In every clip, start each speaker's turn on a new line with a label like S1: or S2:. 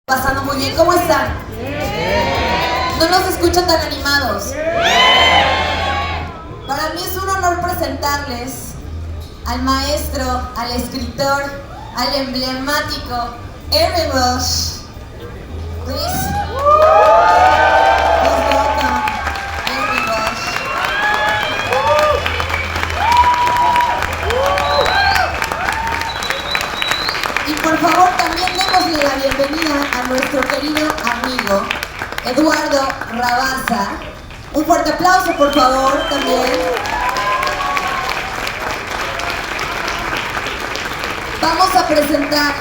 S1: Pasando muy bien, ¿cómo están? ¿No nos escuchan tan animados? Para mí es un honor presentarles al maestro, al escritor, al emblemático Irving Welsh. Please. Please welcome Irving Welsh. Y por favor también démosle la bienvenida a nuestro querido amigo Eduardo Rabasa. Un fuerte aplauso por favor también. Vamos a presentar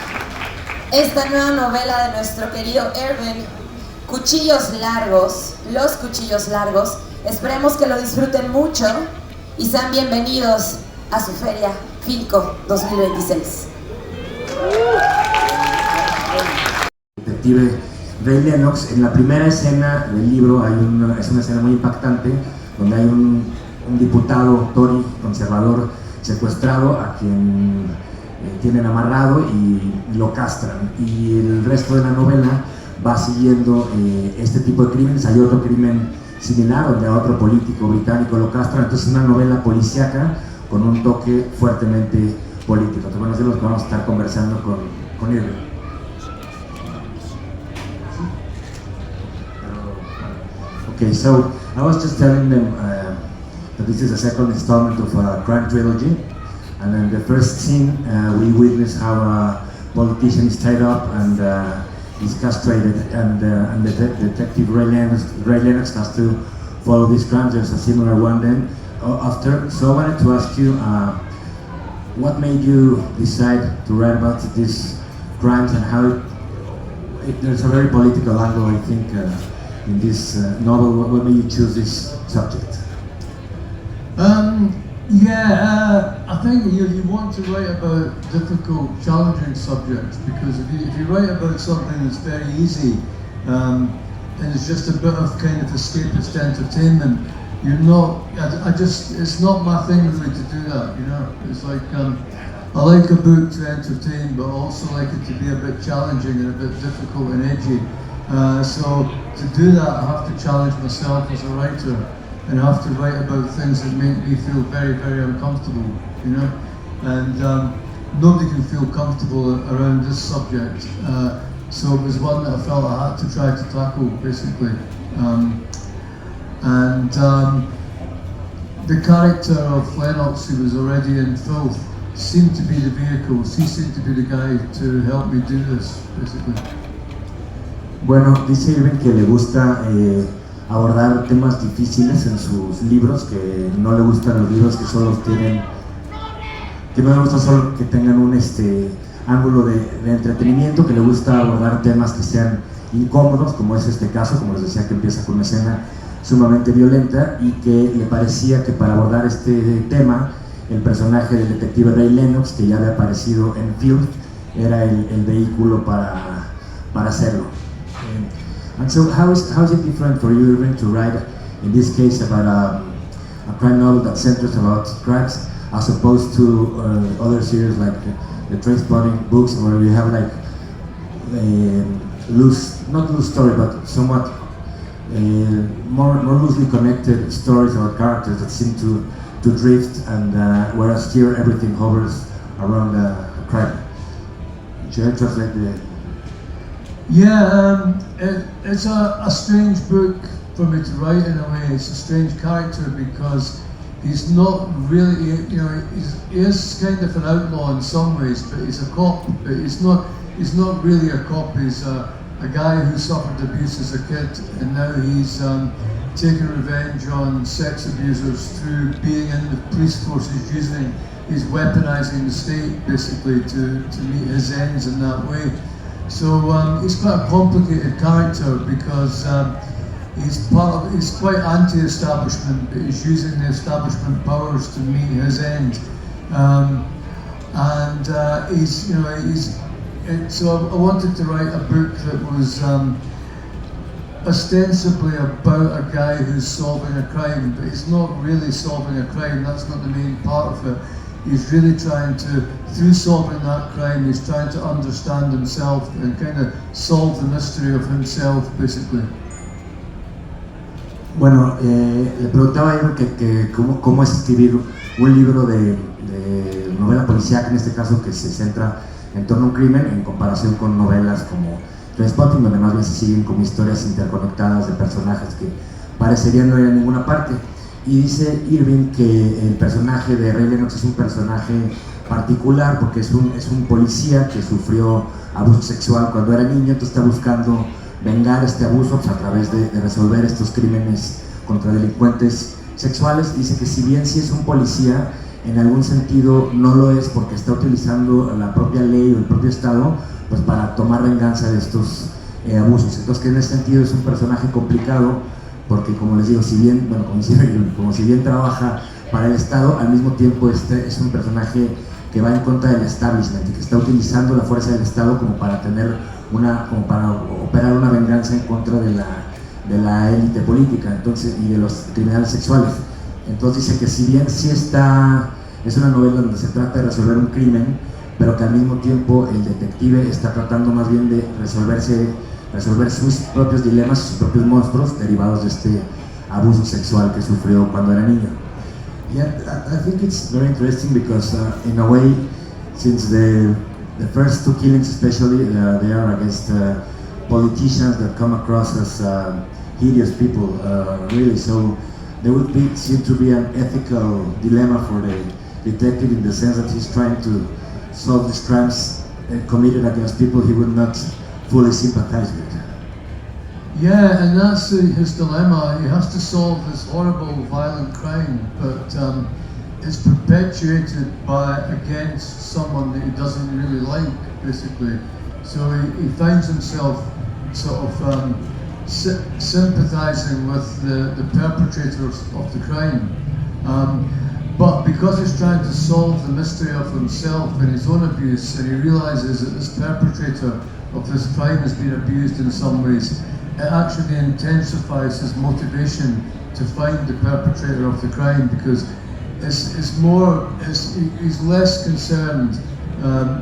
S1: esta nueva novela de nuestro querido Irving, Cuchillos Largos, Los Cuchillos Largos. Esperemos que lo disfruten mucho y sean bienvenidos a su feria Filco 2026.
S2: Detective Ray Lennox. En la primera escena del libro es una escena muy impactante donde hay un diputado Tory conservador secuestrado a quien tienen amarrado y lo castran, y el resto de la novela va siguiendo este tipo de crímenes. Hay otro crimen similar donde a otro político británico lo castran. Entonces es una novela policíaca con un toque fuertemente político. Entonces, bueno, es de los que vamos a estar conversando con Irving. Okay, so I was just telling them that this is a second installment of a crime trilogy, and in the first scene we witness how a politician is tied up and is castrated, and the detective Ray Lennox has to follow these crimes. There's a similar one then after. So I wanted to ask you, what made you decide to write about these crimes, and how there's a very political angle, I think, in this novel. What made you choose this subject?
S3: I think you want to write about difficult, challenging subjects, because if you write about something that's very easy and it's just a bit of kind of escapist entertainment, you're not. It's not my thing really to do that. You know, it's like I like a book to entertain, but also like it to be a bit challenging and a bit difficult and edgy. So to do that, I have to challenge myself as a writer, and I have to write about things that make me feel very, very uncomfortable, you know. And nobody can feel comfortable around this subject. So it was one that I felt I had to try to tackle, basically. The character of Lennox, who was already in filth, seemed to be the vehicle. He seemed to be the guy to help me do this, basically.
S2: Bueno, dice Irving que le gusta abordar temas difíciles en sus libros, que no le gustan los libros que solo tienen, que no le gusta solo que tengan un ángulo de entretenimiento, que le gusta abordar temas que sean incómodos, como es este caso, como les decía, que empieza con una escena sumamente violenta, y que le parecía que para abordar este tema el personaje del detective Ray Lennox, que ya había aparecido en Filth, era el vehículo para hacerlo. And so how is it different for you, Irving, to write in this case about a crime novel that centers about crimes, as opposed to other series like the Trainspotting books, where you have like not loose story, but somewhat more loosely connected stories about characters that seem to drift, and whereas here everything hovers around a crime. Should I translate the...
S3: It's a strange book for me to write in a way. It's a strange character because he's not really, you know, he is kind of an outlaw in some ways, but he's a cop. But he's not really a cop. He's a guy who suffered abuse as a kid, and now he's taking revenge on sex abusers through being in the police forces, he's weaponizing the state basically to meet his ends in that way. So he's quite a complicated character because he's quite anti-establishment, but he's using the establishment powers to meet his end. So I wanted to write a book that was ostensibly about a guy who's solving a crime, but he's not really solving a crime. That's not the main part of it. he's really trying to, through solving that crime, he's trying to understand himself and kind of solve the mystery of himself, basically.
S2: Bueno, le preguntaba a Irving que cómo es escribir un libro de novela policíaca, en este caso que se centra en torno a un crimen, en comparación con novelas como Trainspotting, donde más bien se siguen como historias interconectadas de personajes que parecerían no ir a ninguna parte. Y dice Irving que el personaje de Ray Lennox es un personaje particular porque es un policía que sufrió abuso sexual cuando era niño, entonces está buscando vengar este abuso pues, a través de resolver estos crímenes contra delincuentes sexuales. Dice que si bien sí es un policía, en algún sentido no lo es porque está utilizando la propia ley o el propio Estado pues, para tomar venganza de estos abusos. Entonces que en ese sentido es un personaje complicado porque, como les digo, si bien trabaja para el Estado, al mismo tiempo es un personaje que va en contra del establishment y que está utilizando la fuerza del Estado como para operar una venganza en contra de la élite política, entonces, y de los criminales sexuales. Entonces dice que si bien sí es una novela donde se trata de resolver un crimen, pero que al mismo tiempo el detective está tratando más bien de resolver sus propios dilemas, sus propios monstruos derivados de este abuso sexual que sufrió cuando era niño. Yeah, I think it's very interesting because in a way, since the first two killings especially, they are against politicians that come across as hideous people, really, so there would seem to be an ethical dilemma for the detective in the sense that he's trying to solve these crimes committed against people he would not fully sympathize with.
S3: Yeah, and that's his dilemma. He has to solve this horrible, violent crime, but it's perpetuated against someone that he doesn't really like, basically. So he finds himself sort of sympathizing with the perpetrators of the crime. But because he's trying to solve the mystery of himself and his own abuse, and he realizes that this perpetrator of this crime has been abused in some ways, it actually intensifies his motivation to find the perpetrator of the crime, because he's less concerned.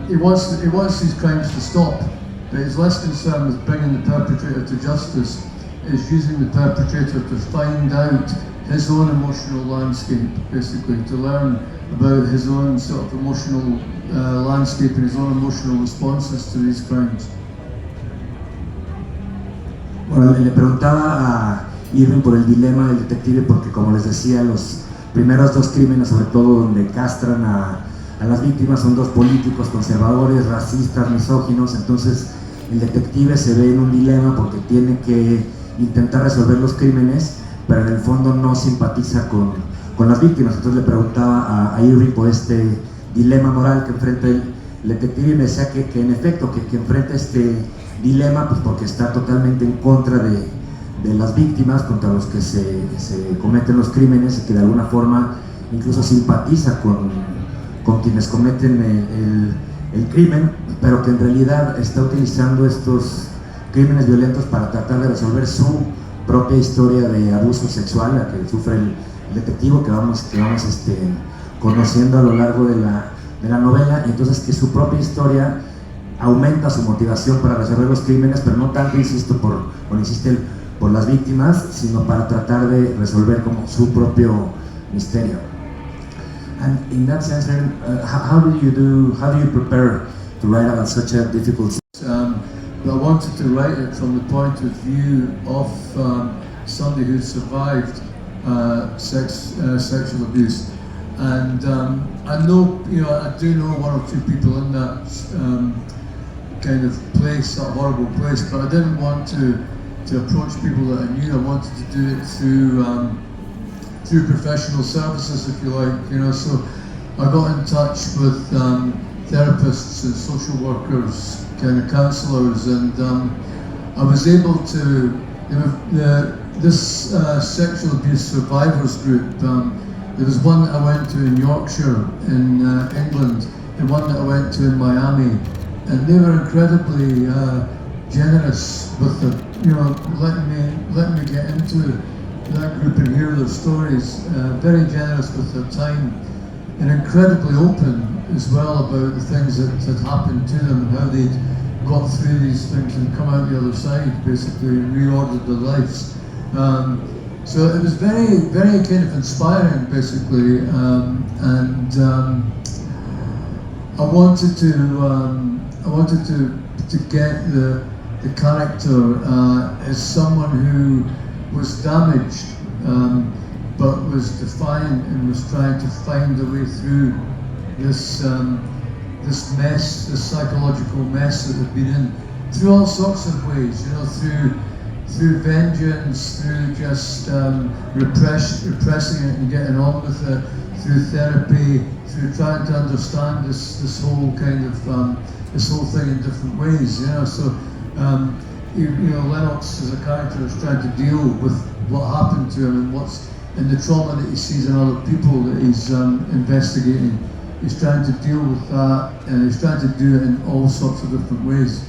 S3: He wants these crimes to stop, but he's less concerned with bringing the perpetrator to justice. Is using the perpetrator to find out his own emotional landscape, basically, to learn about his own sort of emotional landscape and his own emotional responses to these crimes.
S2: Bueno, le preguntaba a Irving por el dilema del detective porque, como les decía, los primeros dos crímenes, sobre todo donde castran a las víctimas, son dos políticos conservadores, racistas, misóginos. Entonces el detective se ve en un dilema porque tiene que intentar resolver los crímenes, pero en el fondo no simpatiza con las víctimas. Entonces le preguntaba a Irving por este dilema moral que enfrenta el detective y me decía que en efecto, que enfrenta este dilema pues porque está totalmente en contra de las víctimas contra los que se cometen los crímenes y que de alguna forma incluso simpatiza con quienes cometen el crimen, pero que en realidad está utilizando estos crímenes violentos para tratar de resolver su propia historia de abuso sexual a que sufre el detective que vamos conociendo a lo largo de la novela, y entonces que su propia historia aumenta su motivación para resolver los crímenes, pero no tanto, insiste por las víctimas, sino para tratar de resolver como su propio misterio. And in that sense, how do you prepare to write about such a difficult?
S3: But I wanted to write it from the point of view of somebody who survived sexual abuse, and I do know one or two people in that kind of place, that horrible place. But I didn't want to approach people that I knew. I wanted to do it through professional services, if you like. So I got in touch with therapists and social workers, kind of counsellors, and I was able to, this sexual abuse survivors group, there was one that I went to in Yorkshire in England, and one that I went to in Miami, and they were incredibly generous with letting me get into that group and hear their stories, very generous with their time. and incredibly open as well about the things that had happened to them and how they'd got through these things and come out the other side, basically, and reordered their lives. So it was very, very kind of inspiring, basically, and I wanted to get the character as someone who was damaged, but was defiant and was trying to find a way through this mess, this psychological mess that they've been in, through all sorts of ways, through vengeance, through just repressing it and getting on with it, through therapy, through trying to understand this whole kind of this whole thing in different ways. So Lennox as a character is trying to deal with what happened to him and the trauma that he sees in other people that he's investigating. He's trying to deal with that, and he's trying to do it in all sorts of different ways.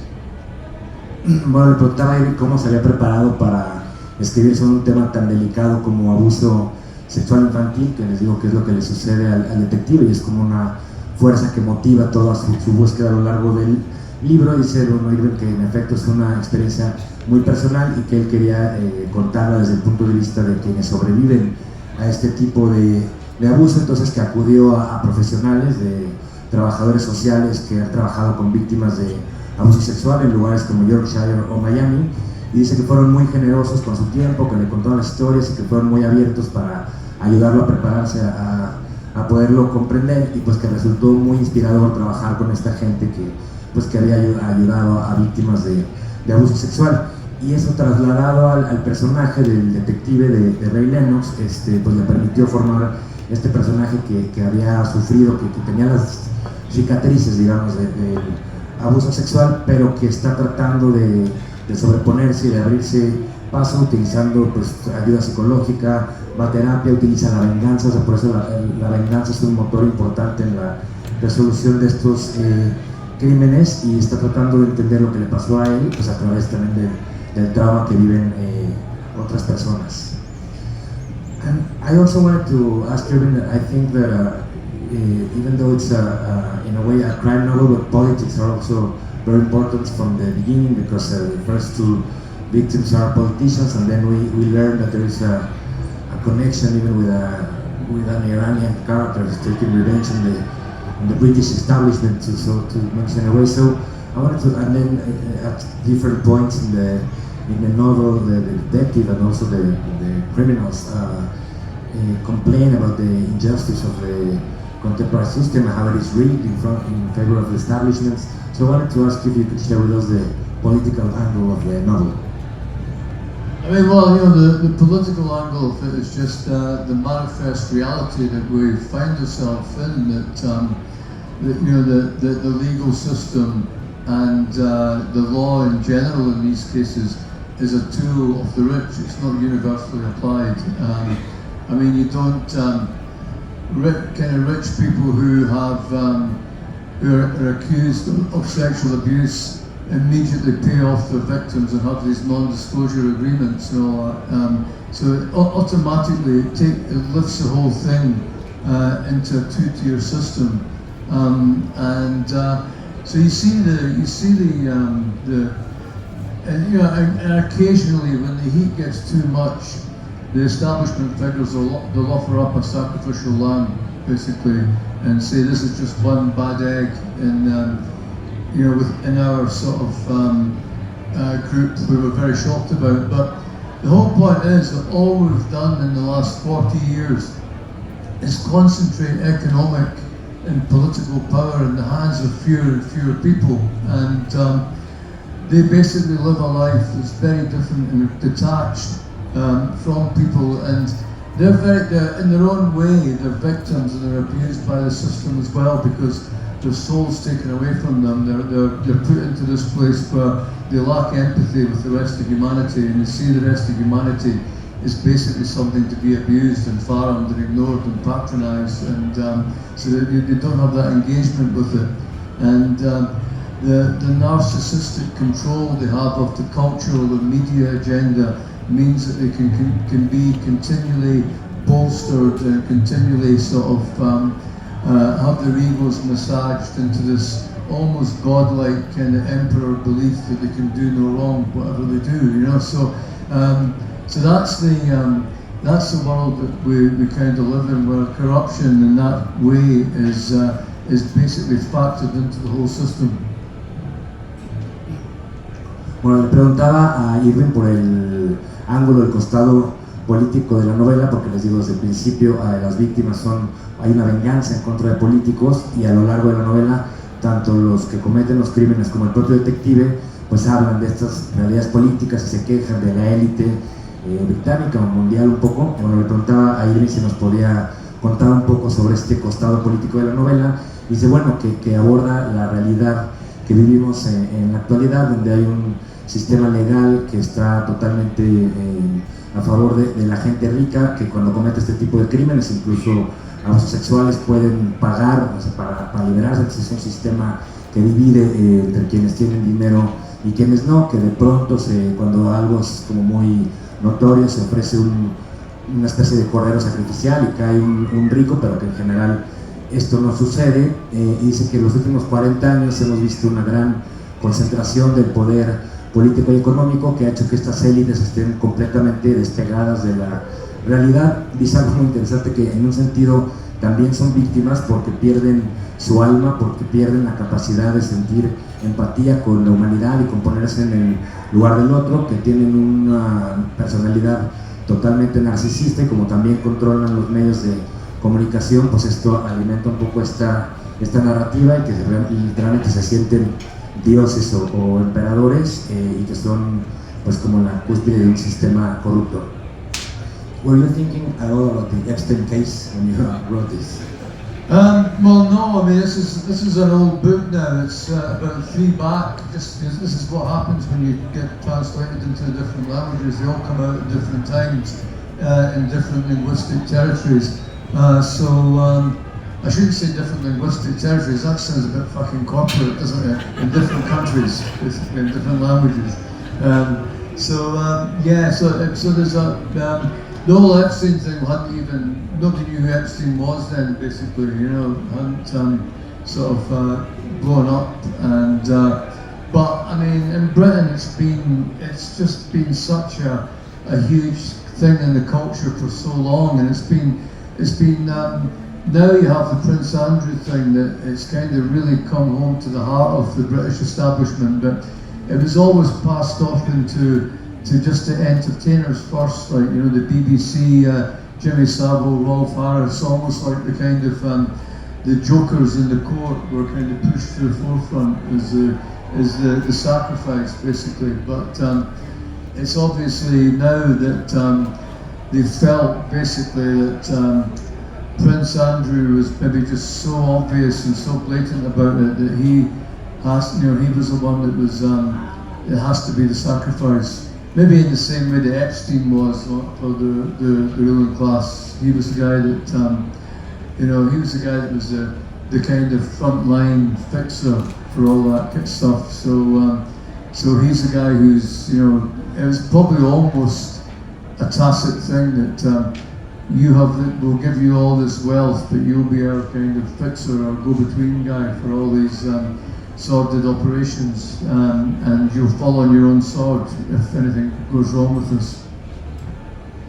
S2: Bueno, le preguntaba a Irving cómo se había preparado para escribir sobre un tema tan delicado como abuso sexual infantil, que les digo que es lo que le sucede al detective y es como una fuerza que motiva toda su búsqueda a lo largo del libro. Dice Irving que en efecto es una experiencia muy personal y que él quería contarla desde el punto de vista de quienes sobreviven a este tipo de abuso, entonces que acudió a profesionales, de trabajadores sociales que han trabajado con víctimas de abuso sexual en lugares como Yorkshire o Miami, y dice que fueron muy generosos con su tiempo, que le contaron las historias y que fueron muy abiertos para ayudarlo a prepararse a poderlo comprender, y pues que resultó muy inspirador trabajar con esta gente que había ayudado a víctimas de abuso sexual. Y eso trasladado al personaje del detective de Ray Lennox, pues le permitió formar este personaje que había sufrido, que tenía las cicatrices, digamos, del abuso sexual, pero que está tratando de sobreponerse y de abrirse paso utilizando pues ayuda psicológica, va a terapia, utiliza la venganza, o sea, por eso la venganza es un motor importante en la resolución de estos crímenes, y está tratando de entender lo que le pasó a él, pues a través también del trauma que viven otras personas. And I also wanted to ask Irving that I think that even though it's in a way a crime novel, but politics are also very important from the beginning, because the first two victims are politicians, and then we learn that there is a connection even with an Iranian character who's taking revenge on the British establishment, to mention in a way. So I wanted to, and then at different points in the novel, the detective and also the criminals complain about the injustice of the contemporary system and how it is rigged in favor of the establishments. So I wanted to ask if you could share with us the political angle of the novel.
S3: I mean, well, the political angle of it is just the manifest reality that we find ourselves in, that the legal system and the law in general in these cases is a tool of the rich. It's not universally applied. I mean, you don't rich people who are accused of sexual abuse immediately pay off their victims and have these non-disclosure agreements and all that. So it automatically it lifts the whole thing into a two-tier system, so you see and occasionally when the heat gets too much, the establishment figures they'll offer up a sacrificial lamb, basically, and say this is just one bad egg in our sort of group we were very shocked about. But the whole point is that all we've done in the last 40 years is concentrate economic and political power in the hands of fewer and fewer people, and they basically live a life that's very different and detached from people, and they're in their own way, they're victims and they're abused by the system as well, because their soul's taken away from them. They're put into this place where they lack empathy with the rest of humanity, and they see the rest of humanity is basically something to be abused and farmed and ignored and patronised, and so they don't have that engagement with it. And the narcissistic control they have of the cultural and media agenda means that they can be continually bolstered and continually sort of have their egos massaged into this almost godlike kind of emperor belief that they can do no wrong, whatever they do, you know. So that's the world that we kind of live in, where corruption in that way is basically factored into the whole system.
S2: Bueno, le preguntaba a Irving por el ángulo, el costado político de la novela, porque les digo, desde el principio las víctimas hay una venganza en contra de políticos, y a lo largo de la novela tanto los que cometen los crímenes como el propio detective pues hablan de estas realidades políticas y se quejan de la élite británica o mundial un poco. Bueno, le preguntaba a Irving si nos podía contar un poco sobre este costado político de la novela. Dice, bueno, que aborda la realidad que vivimos en la actualidad, donde hay un sistema legal que está totalmente a favor de la gente rica, que cuando comete este tipo de crímenes, incluso abusos sexuales, pueden pagar, o sea, para liberarse. Entonces es un sistema que divide entre quienes tienen dinero y quienes no, que de pronto cuando algo es como muy notorio se ofrece una especie de cordero sacrificial y cae un rico, pero que en general esto no sucede. Y dice que en los últimos 40 años hemos visto una gran concentración del poder político y económico que ha hecho que estas élites estén completamente despegadas de la realidad. Dice algo muy interesante, que en un sentido también son víctimas porque pierden su alma, porque pierden la capacidad de sentir empatía con la humanidad y con ponerse en el lugar del otro, que tienen una personalidad totalmente narcisista, y como también controlan los medios de comunicación, pues esto alimenta un poco esta narrativa, y que literalmente se sienten dioses o emperadores, y que son pues como la cúspide de un sistema corrupto. Were you thinking at all about the Epstein case when you wrote this?
S3: Well, no. I mean, this is an old book now. It's about 3 back. This is what happens when you get translated into different languages. They all come out at different times in different linguistic territories. I shouldn't say different linguistic territories. That sounds a bit fucking corporate, doesn't it? In different countries, basically, in different languages. So there's the whole Epstein thing nobody knew who Epstein was then, basically, you know, hadn't sort of blown up. And but I mean, in Britain, it's just been such a huge thing in the culture for so long, and it's been now you have the Prince Andrew thing, that it's kind of really come home to the heart of the British establishment, but it was always passed off into just the entertainers first, like, you know, the BBC, Jimmy Savile, Rolf Harris, almost like the kind of the jokers in the court were kind of pushed to the forefront as the sacrifice, basically. But it's obviously now that they felt basically that Prince Andrew was maybe just so obvious and so blatant about it that he was the one that was it has to be the sacrifice. Maybe in the same way that Epstein was for the ruling class. He was the guy that he was the guy that was the kind of frontline fixer for all that kind of stuff. So he's the guy who's, you know, it was probably almost a tacit thing that we'll give you all this wealth, but you'll be our kind of fixer or go-between guy for all these sordid operations, and you'll fall on your own sword if anything goes wrong with us.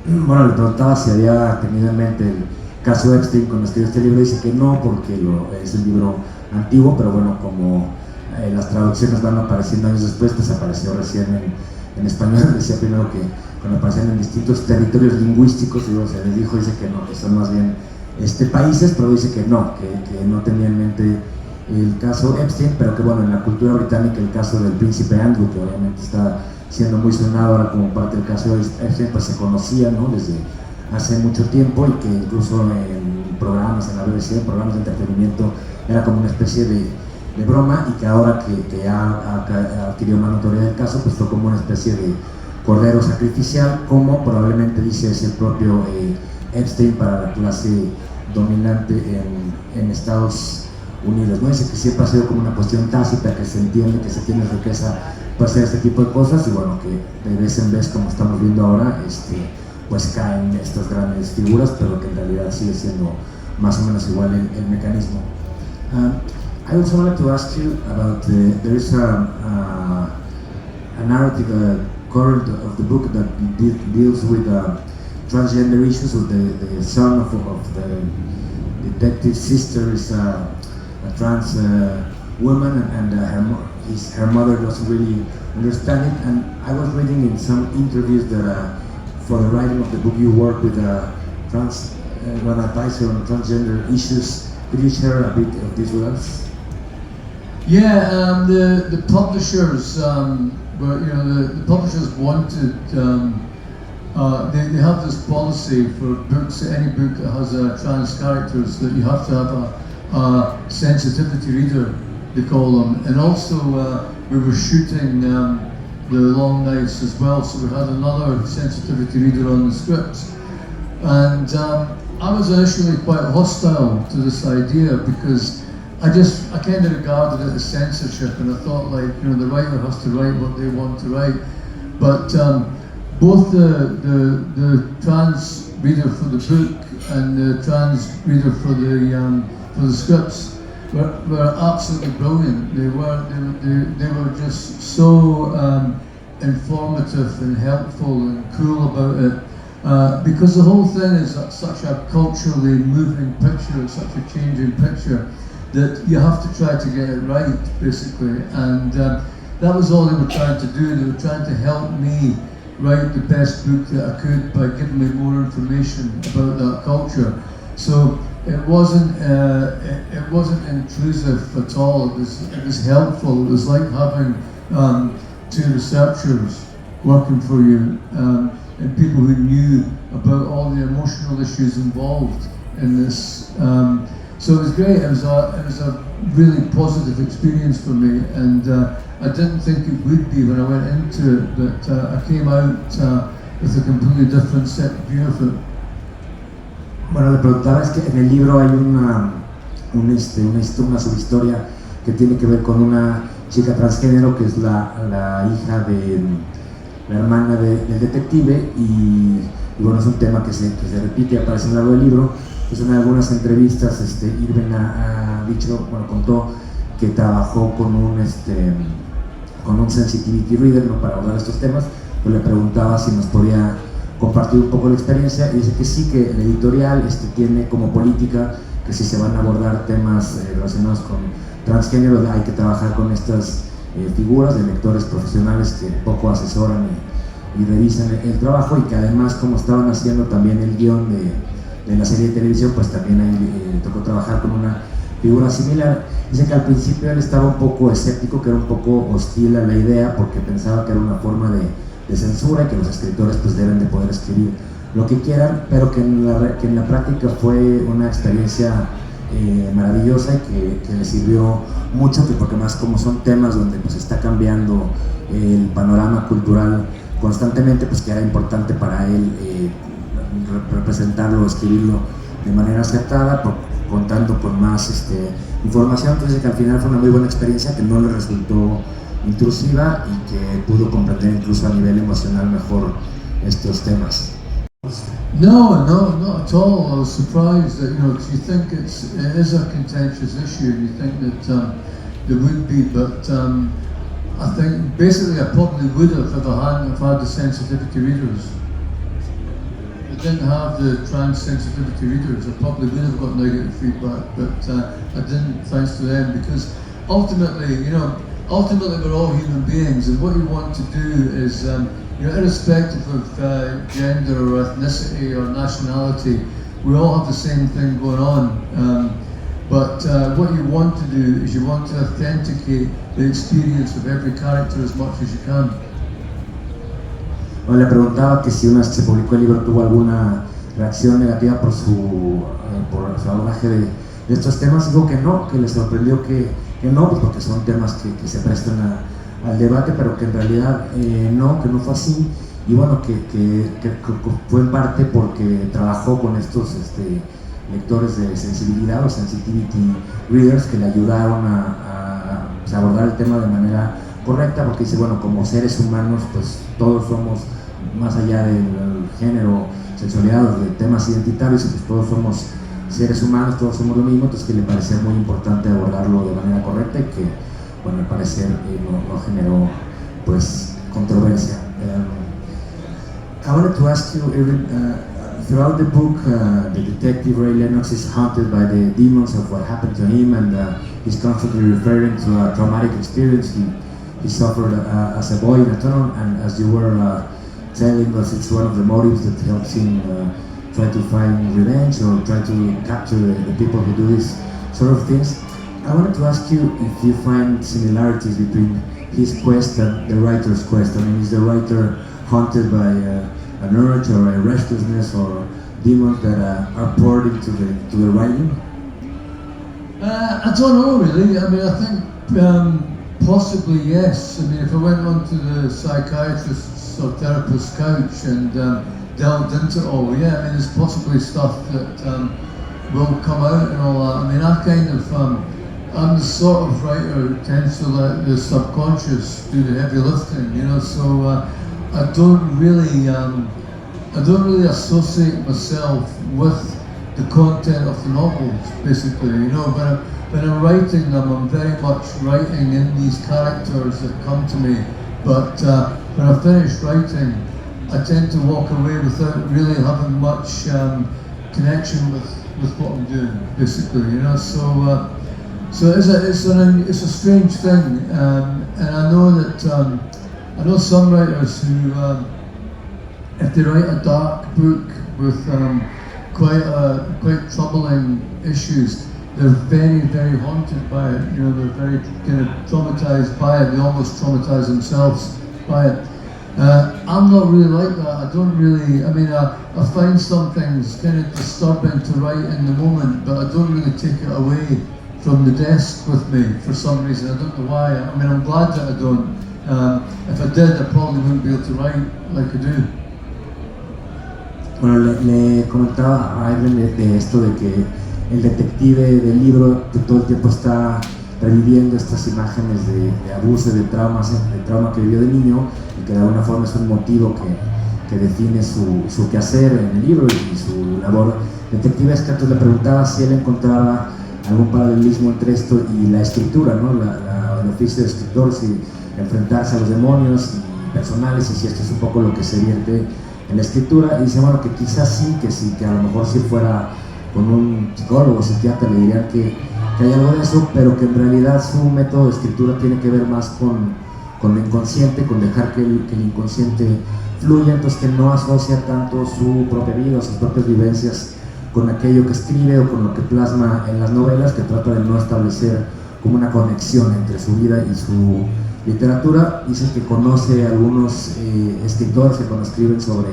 S2: Bueno, le preguntaba si había tenido en mente el caso Epstein cuando escribió este libro. Dice que no, porque es un libro antiguo, pero bueno, como las traducciones van apareciendo años después, pues apareció recién en español. Decía primero que cuando aparecían en distintos territorios lingüísticos, se les dijo, dice que no, que son más bien países, pero dice que no tenía en mente el caso Epstein, pero que bueno, en la cultura británica el caso del príncipe Andrew, que obviamente está siendo muy sonado ahora como parte del caso de Epstein, pues se conocía, ¿no?, desde hace mucho tiempo, y que incluso en programas, en la BBC, en programas de entretenimiento, era como una especie de broma, y que ahora que ha adquirido más notoriedad el caso, pues fue como una especie de cordero sacrificial, como probablemente dice es el propio Epstein para la clase dominante en Estados Unidos, ¿no? Dice que siempre ha sido como una cuestión tácita, que se entiende que se tiene riqueza para hacer este tipo de cosas, y bueno, que de vez en vez, como estamos viendo ahora, pues caen estas grandes figuras, pero que en realidad sigue siendo más o menos igual el mecanismo. I also wanted to ask you about there is a narrative current of the book that deals with transgender issues. With the son of the detective's sister is a trans woman, and her mother doesn't really understand it. And I was reading in some interviews that for the writing of the book you worked with trans one advisor on transgender issues. Could you share a bit of this with us?
S3: Yeah, the publishers, the publishers wanted. They have this policy for books, any book that has trans characters, that you have to have a sensitivity reader, they call them. And also, we were shooting the Long Nights as well, so we had another sensitivity reader on the scripts. And I was initially quite hostile to this idea because I kind of regarded it as censorship, and I thought, like, the writer has to write what they want to write. But both the trans reader for the book and the trans reader for the scripts were absolutely brilliant. They were just so informative and helpful and cool about it. Because the whole thing is such a culturally moving picture, it's such a changing picture, that you have to try to get it right, basically. And that was all they were trying to do. They were trying to help me write the best book that I could by giving me more information about that culture. So it wasn't intrusive at all. It was helpful. It was like having two researchers working for you, and people who knew about all the emotional issues involved in this. So it was great. It was a really positive experience for me, and I didn't think it would be when I went into it, but I came out with a completely different set of view of it.
S2: Bueno, le preguntaba, es que en el libro hay una subhistoria que tiene que ver con una chica transgénero que es la hija de la hermana del detective, y bueno, es un tema que se repite y aparece a lo largo del libro. Pues en algunas entrevistas Irving contó que trabajó con un sensitivity reader, ¿no?, para abordar estos temas. Pues le preguntaba si nos podía compartir un poco la experiencia, y dice que sí, que el editorial tiene como política que si se van a abordar temas relacionados con transgénero hay que trabajar con estas figuras de lectores profesionales que poco asesoran y revisan el trabajo, y que además, como estaban haciendo también el guión de la serie de televisión, pues también ahí tocó trabajar con una figura similar. Dice que al principio él estaba un poco escéptico, que era un poco hostil a la idea, porque pensaba que era una forma de censura y que los escritores pues deben de poder escribir lo que quieran, pero que en la práctica fue una experiencia maravillosa y que le sirvió mucho, porque más como son temas donde pues está cambiando el panorama cultural constantemente, pues que era importante para él representarlo, escribirlo de manera acertada, contando con más información. Entonces que al final fue una muy buena experiencia, que no le resultó intrusiva y que pudo comprender incluso a nivel emocional mejor estos temas.
S3: No, not at all. I was surprised that, you think it is a contentious issue, and you think that there would be, but I think basically I probably would have if I hadn't had the sensitivity readers. If I didn't have the trans sensitivity readers, I probably would have got negative feedback, but I didn't, thanks to them, because ultimately we're all human beings, and what you want to do is, irrespective of gender or ethnicity or nationality, we all have the same thing going on. But what you want to do is you want to authenticate the experience of every character as much as you can.
S2: Bueno, le preguntaba que si una vez que se publicó el libro tuvo alguna reacción negativa por su abordaje de estos temas. Digo que no, que le sorprendió que no, pues porque son temas que se prestan al debate, pero que en realidad no, que no fue así. Y bueno, que fue en parte porque trabajó con estos lectores de sensibilidad o sensitivity readers que le ayudaron a abordar el tema de manera correcta, porque dice, bueno, como seres humanos pues todos somos, más allá del género, sexualidad o de temas identitarios, pues todos somos seres humanos, todos somos lo mismo, entonces que le parecía muy importante abordarlo de manera correcta y que, bueno, al parecer no generó, pues, controversia. I wanted to ask you, Irvin, throughout the book, the detective Ray Lennox is haunted by the demons of what happened to him, and he's constantly referring to a traumatic experience he suffered as a boy in a tunnel, and as you were telling us, it's one of the motives that helps him try to find revenge or try to capture the people who do this sort of things. I wanted to ask you if you find similarities between his quest and the writer's quest. I mean, is the writer haunted by an urge or a restlessness or demons that are poured into the writing?
S3: I don't know really. I mean, I think possibly yes. I mean, if I went onto the psychiatrist's or therapist's couch and delved into it all, yeah, I mean, there's possibly stuff that will come out and all that. I mean, I kind of, I'm the sort of writer who tends to let the subconscious do the heavy lifting, you know, so I don't really associate myself with the content of the novels, basically, you know, when I'm writing them, I'm very much writing in these characters that come to me, but when I finish writing, I tend to walk away without really having much connection with what I'm doing, basically, you know, so it's a strange thing, and I know that I know some writers who, if they write a dark book with quite troubling issues, they're very, very haunted by it. You know, they're very kind of traumatized by it. They almost traumatize themselves by it. I'm not really like that. I don't really. I mean, I find some things kind of disturbing to write in the moment, but I don't really take it away from the desk with me for some reason. I don't know why. I mean, I'm glad that I don't. If I did, I probably wouldn't be able to write like I do.
S2: Bueno, le comentaba a Irvin de esto de que el detective del libro que todo el tiempo está reviviendo estas imágenes de abuso, de trauma que vivió de niño y que de alguna forma es un motivo que define su quehacer en el libro y su labor detectivesca. Entonces le preguntaba si él encontraba algún paralelismo entre esto y la escritura, ¿no? El oficio de escritor, si enfrentarse a los demonios y personales, y si esto es un poco lo que se vierte en la escritura. Y dice, bueno, que quizás sí, que a lo mejor si fuera con un psicólogo o psiquiatra le dirían que hay algo de eso, pero que en realidad su método de escritura tiene que ver más con lo inconsciente, con dejar que el inconsciente fluya, entonces que no asocia tanto su propia vida o sus propias vivencias con aquello que escribe o con lo que plasma en las novelas, que trata de no establecer como una conexión entre su vida y su literatura. Dice que conoce a algunos escritores que cuando escriben sobre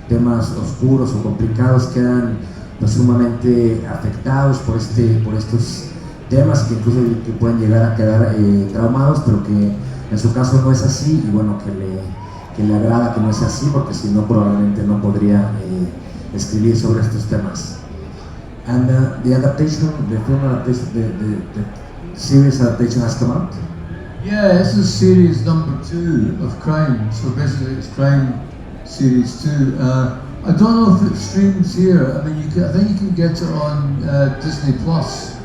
S2: temas oscuros o complicados quedan pues, sumamente afectados por estos temas, que incluso que pueden llegar a quedar traumados, pero que en su caso no es así, y bueno, que le agrada que no sea así, porque si no probablemente no podría escribir sobre estos temas. And the adaptation, the film adaptation, the series adaptation has come out?
S3: Yeah, this is series number 2 of Crime, so basically it's Crime series 2. I don't know if it streams here. I mean, I think you can get it on Disney Plus,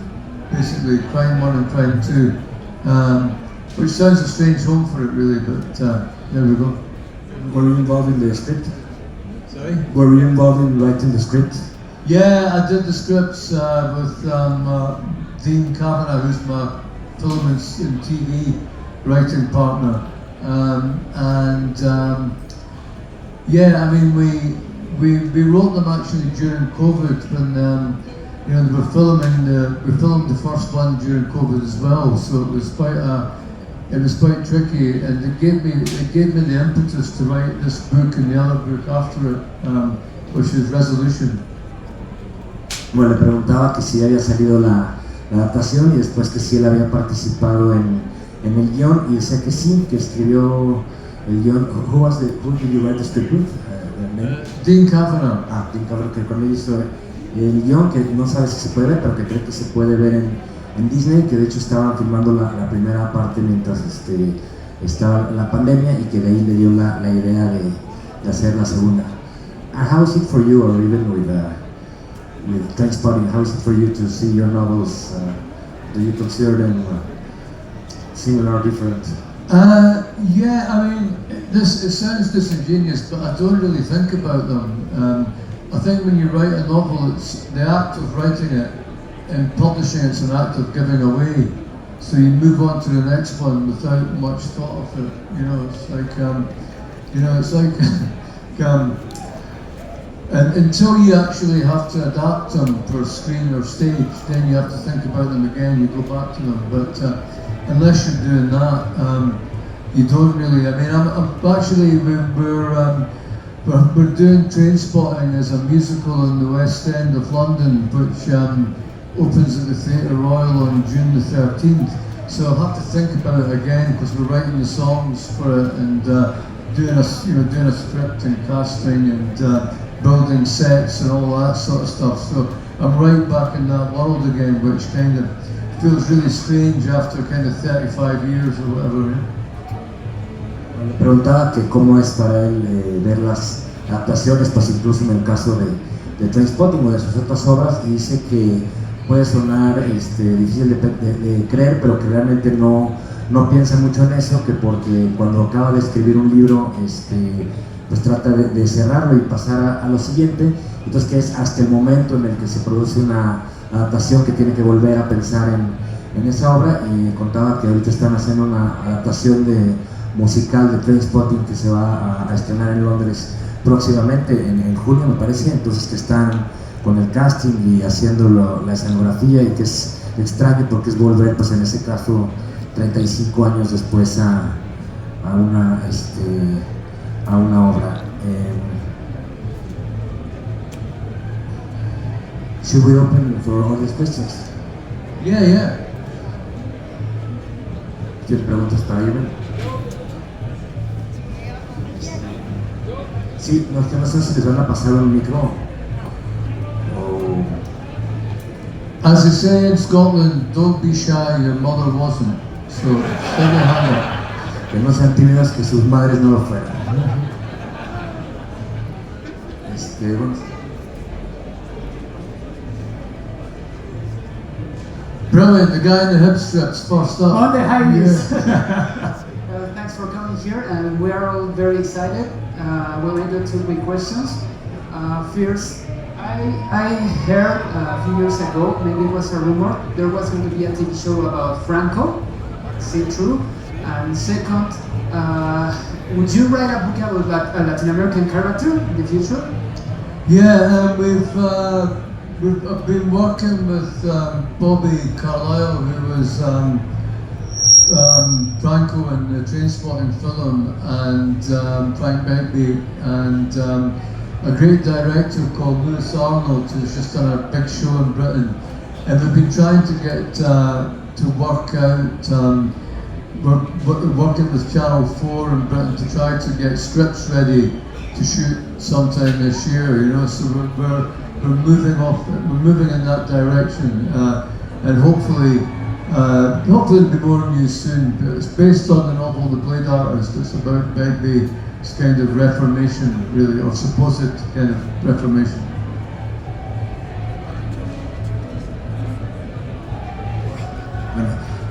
S3: basically Crime 1 and Crime 2, which sounds a strange home for it really, but there we go.
S2: Were you involved in the script?
S3: Sorry?
S2: Were you involved in writing the script?
S3: Yeah, I did the scripts with Dean Kavanagh, who's my film and TV writing partner, yeah, I mean we wrote them actually during COVID when you know we filmed the first one during COVID as well, so it was quite tricky, and it gave me the impetus to write this book and the other book after it, which is Resolution.
S2: Bueno, le preguntaba que si había salido la adaptación y después que si él había participado en el guión, y decía que sí, que escribió el guión. Who did you write the script with?
S3: Dean Kavanagh.
S2: Dean Kavanagh, que con él hizo el guión, que no sabe si se puede ver, pero que cree que se puede ver en Disney, que de hecho estaban filmando la primera parte mientras estaba la pandemia, y que de ahí le dio la idea de hacer la segunda. And how is it for you, or even with Trainspotting? How is it for you to see your novels? Do you consider them similar or different?
S3: Yeah, I mean, it sounds disingenuous, but I don't really think about them. I think when you write a novel, it's the act of writing it and publishing it's an act of giving away. So you move on to the next one without much thought of it. You know, it's like, and until you actually have to adapt them for screen or stage, then you have to think about them again. You go back to them, but unless you're doing that, you don't really. I mean, I'm actually we're doing Trainspotting as a musical in the West End of London, which opens at the Theatre Royal on June the 13th. So I'll have to think about it again because we're writing the songs for it and doing a script and casting and building sets and all that sort of stuff. So I'm right back in that world again, which kind of feels really strange after kind of 35 years or whatever.
S2: Le preguntaba que cómo es para él ver las adaptaciones, pues incluso en el caso de Trainspotting o de sus otras obras, y dice que puede sonar difícil de creer, pero que realmente no piensa mucho en eso, que porque cuando acaba de escribir un libro, pues trata de cerrarlo y pasar a lo siguiente, entonces que es hasta el momento en el que se produce una adaptación que tiene que volver a pensar en esa obra, y contaba que ahorita están haciendo una adaptación musical de Trainspotting que se va a estrenar en Londres próximamente, en junio me parece, entonces que están con el casting y haciendo la escenografía, y que es extraño porque es volver, pues en ese caso 35 años después a una obra. Should we open for all these questions?
S3: Yeah.
S2: ¿Tienes preguntas para Irving? Sí, no sé si les van a pasar un micro.
S3: As they say in Scotland, don't be shy, your mother wasn't. So, stay behind it.
S2: Que no sean tímidas, que sus madres no lo fueran. Bueno.
S3: Brilliant, the guy in the hip strips first up.
S4: On the high knees.
S3: Yeah.
S4: Thanks for coming here, and we are all very excited. We'll enter to my questions. First, I heard a few years ago, maybe it was a rumor, there was going to be a TV show about Franco. Is it true? And second, would you write a book about a Latin American character in the future?
S3: Yeah, I've been working with Bobby Carlyle, who was Franco in the Trainspotting film, and Frank Begbie, and a great director called Lewis Arnold, who's just done a big show in Britain. And we've been trying to get to work out, we're working with Channel 4 in Britain to try to get scripts ready to shoot sometime this year, you know, so we're moving in that direction, and hopefully there'll be more news soon. But it's based on the novel The Blade Artist. It's about Begbie's kind of reformation, really, or supposed kind of reformation.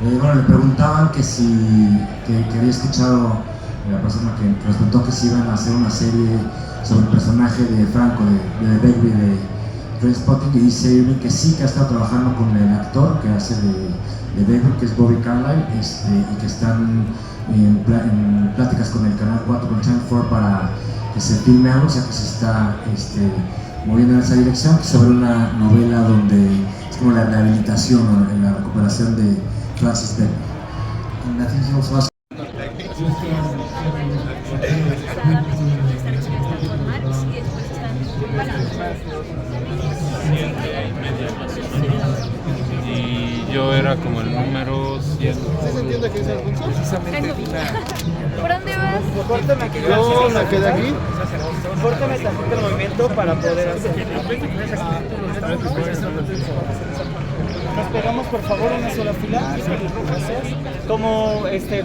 S2: Bueno, le preguntaban que había escuchado la persona que nos preguntó que si iban a hacer una serie sobre el personaje de Franco, de Begbie, de Trainspotting, y dice Irving que sí, que ha estado trabajando con el actor que hace de Begbie, que es Bobby Carlyle, y que están en pláticas con el Canal 4, con Channel 4, para que se filme algo, o sea que se está moviendo en esa dirección, sobre una novela donde es como la rehabilitación o la recuperación de Francis Begbie. And I think he also asked
S5: y yo era como el número 100.
S6: ¿Sí se entiende que dice Alfonso?
S5: Precisamente
S7: ¿Por dónde vas?
S6: Córtame aquí. Yo me quedé aquí. Córtame tantito el movimiento para poder hacer. Nos pegamos por favor en una sola fila. Gracias. Como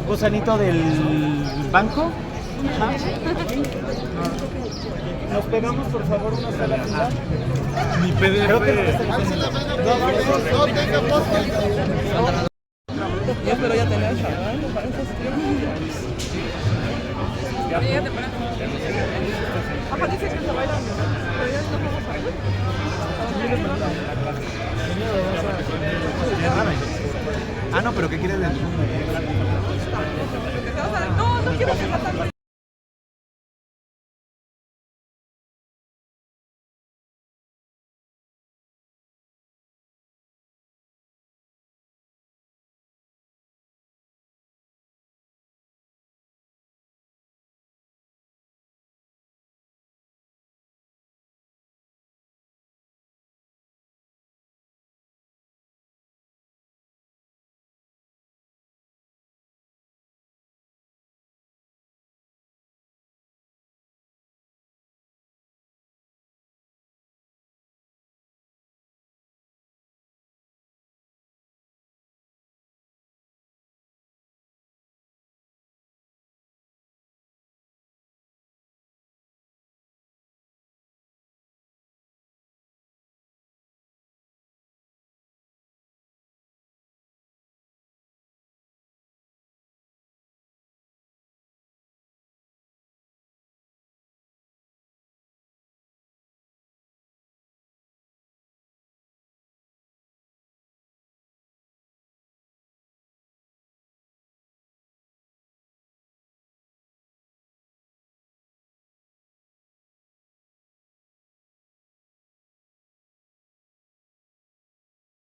S6: gusanito del banco. Nos pegamos por favor una sola fila.
S5: Mi PDF.
S6: Yo espero ya tener esa.
S8: Ah, no, pero ¿qué quieres decir?
S7: No, no quiero que